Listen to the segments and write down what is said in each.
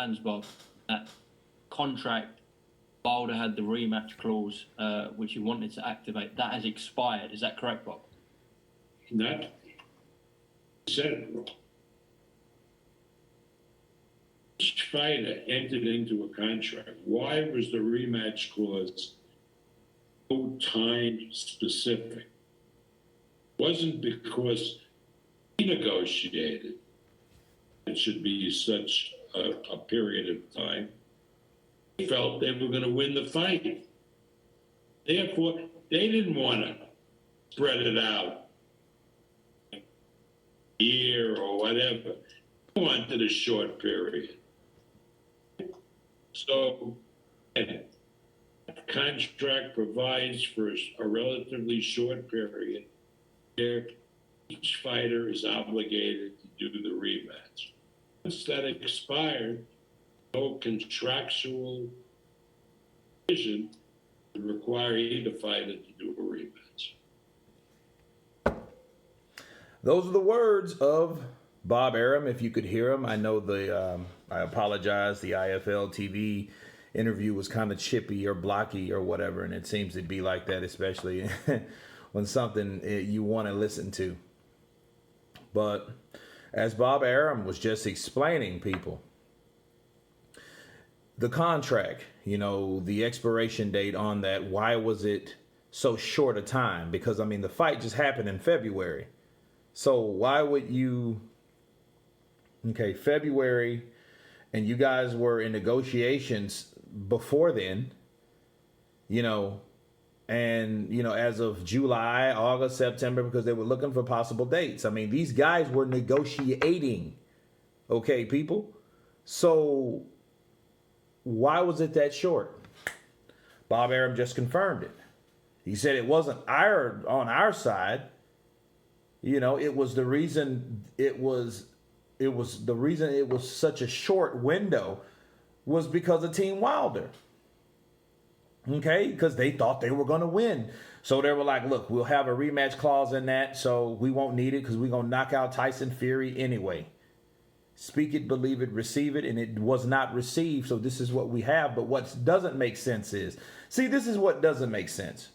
understands, Bob, that contract, Wilder had the rematch clause, which he wanted to activate. That has expired. Is that correct, Bob? Not said. Each fighter entered into a contract. Why was the rematch clause so time specific? It wasn't because he negotiated it should be such a period of time. They felt they were going to win the fight. Therefore, they didn't want to spread it out a year or whatever. They wanted a short period. So, and the contract provides for a relatively short period where each fighter is obligated to do the rematch. Once that expired, no contractual provision would require either fighter to do a rematch. Those are the words of Bob Arum. If you could hear him, I know I apologize. The IFL TV interview was kind of chippy or blocky or whatever, and it seems to be like that, especially when something you want to listen to. But as Bob Arum was just explaining, people, the contract, the expiration date on that, why was it so short a time? Because, the fight just happened in February. So why would you... Okay, February, and you guys were in negotiations before then, and, as of July, August, September, because they were looking for possible dates. These guys were negotiating, okay, people? So why was it that short? Bob Arum just confirmed it. He said it wasn't on our side. It was the reason it was such a short window was because of Team Wilder. Okay, because they thought they were going to win. So they were like, look, we'll have a rematch clause in that, so we won't need it because we're going to knock out Tyson Fury anyway. Speak it, believe it, receive it, and it was not received, so this is what we have. But what doesn't make sense is, this is what doesn't make sense.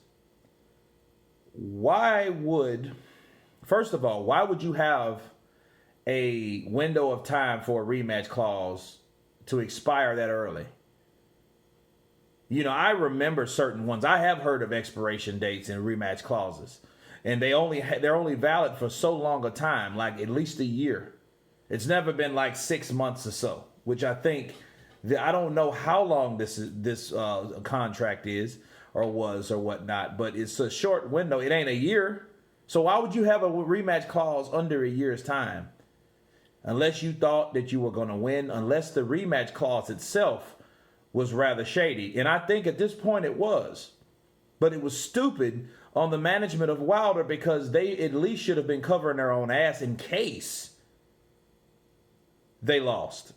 First of all, why would you have a window of time for a rematch clause to expire that early? I remember certain ones. I have heard of expiration dates and rematch clauses, and they're only valid for so long a time, like at least a year. It's never been like 6 months or so, which I think I don't know how long this contract is or was or whatnot, but it's a short window. It ain't a year, so why would you have a rematch clause under a year's time? Unless you thought that you were going to win, unless the rematch clause itself was rather shady. And I think at this point it was. But it was stupid on the management of Wilder because they at least should have been covering their own ass in case they lost.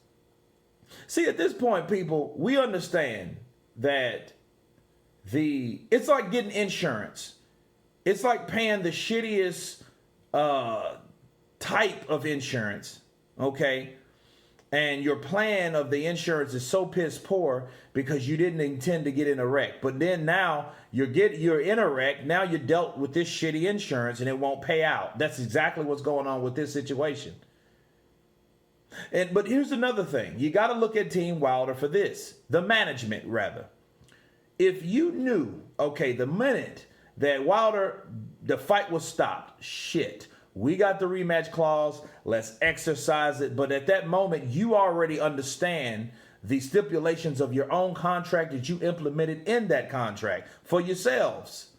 See, at this point, people, we understand that it's like getting insurance. It's like paying the shittiest type of insurance. Okay, and your plan of the insurance is so piss poor because you didn't intend to get in a wreck. But then now you're in a wreck. Now you're dealt with this shitty insurance and it won't pay out. That's exactly what's going on with this situation. But here's another thing. You got to look at Team Wilder for this. The management, rather. If you knew, the minute that Wilder, the fight was stopped, shit, we got the rematch clause, let's exercise it. But at that moment, you already understand the stipulations of your own contract that you implemented in that contract for yourselves.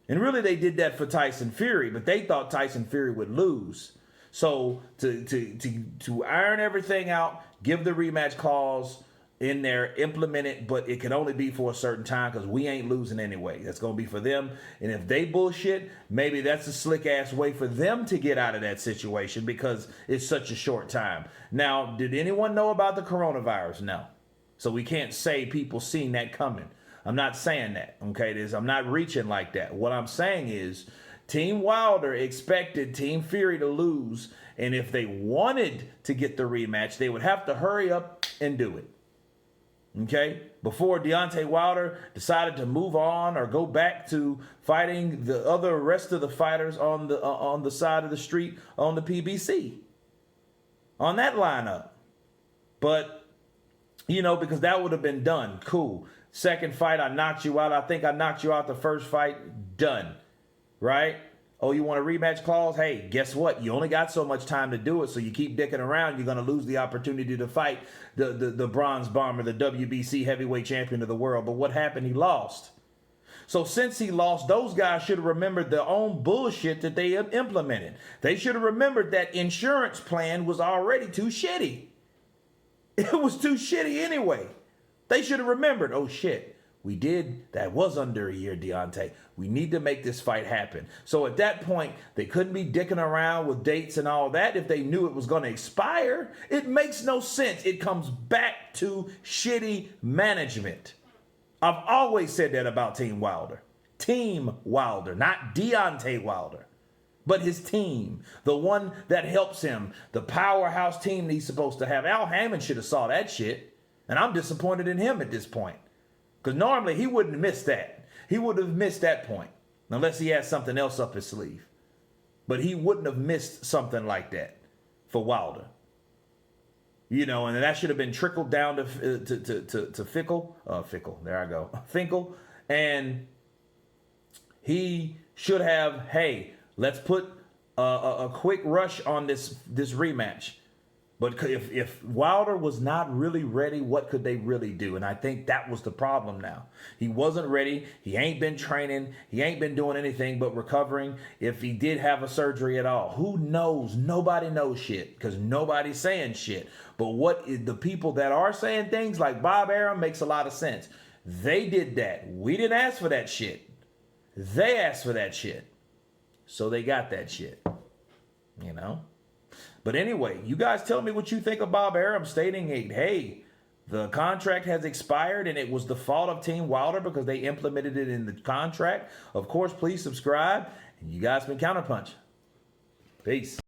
And really, they did that for Tyson Fury, but they thought Tyson Fury would lose. So to iron everything out, give the rematch clause in there, implement it, but it can only be for a certain time because we ain't losing anyway. That's going to be for them. And if they bullshit, maybe that's a slick ass way for them to get out of that situation because it's such a short time. Now, did anyone know about the coronavirus? No. So we can't say people seen that coming. I'm not saying that, okay? I'm not reaching like that. What I'm saying is Team Wilder expected Team Fury to lose, and if they wanted to get the rematch, they would have to hurry up and do it. Okay? Before Deontay Wilder decided to move on or go back to fighting the rest of the fighters on the side of the street on the PBC. On that lineup. But, because that would have been done. Cool. Second fight, I knocked you out. I think I knocked you out the first fight. Done. Right? Oh, you want a rematch clause? Hey, guess what? You only got so much time to do it, so you keep dicking around, you're going to lose the opportunity to fight the Bronze Bomber, the WBC heavyweight champion of the world. But what happened? He lost. So since he lost, those guys should have remembered their own bullshit that they implemented. They should have remembered that insurance plan was already too shitty. It was too shitty anyway. They should have remembered, oh shit, that was under a year, Deontay. We need to make this fight happen. So at that point, they couldn't be dicking around with dates and all that if they knew it was going to expire. It makes no sense. It comes back to shitty management. I've always said that about Team Wilder. Team Wilder, not Deontay Wilder, but his team, the one that helps him, the powerhouse team that he's supposed to have. Al Hammond should have saw that shit, and I'm disappointed in him at this point. Because normally he wouldn't have missed that. He would have missed that point. Unless he had something else up his sleeve. But he wouldn't have missed something like that for Wilder. And that should have been trickled down to Fickle. There I go. Finkel. And he should have, hey, let's put a quick rush on this rematch. But if Wilder was not really ready, what could they really do? And I think that was the problem now. He wasn't ready. He ain't been training. He ain't been doing anything but recovering. If he did have a surgery at all, who knows? Nobody knows shit because nobody's saying shit. But the people that are saying things like Bob Arum makes a lot of sense. They did that. We didn't ask for that shit. They asked for that shit. So they got that shit. But anyway, you guys tell me what you think of Bob Arum stating, hey, the contract has expired and it was the fault of Team Wilder because they implemented it in the contract. Of course, please subscribe. And you guys been Counterpunch. Peace.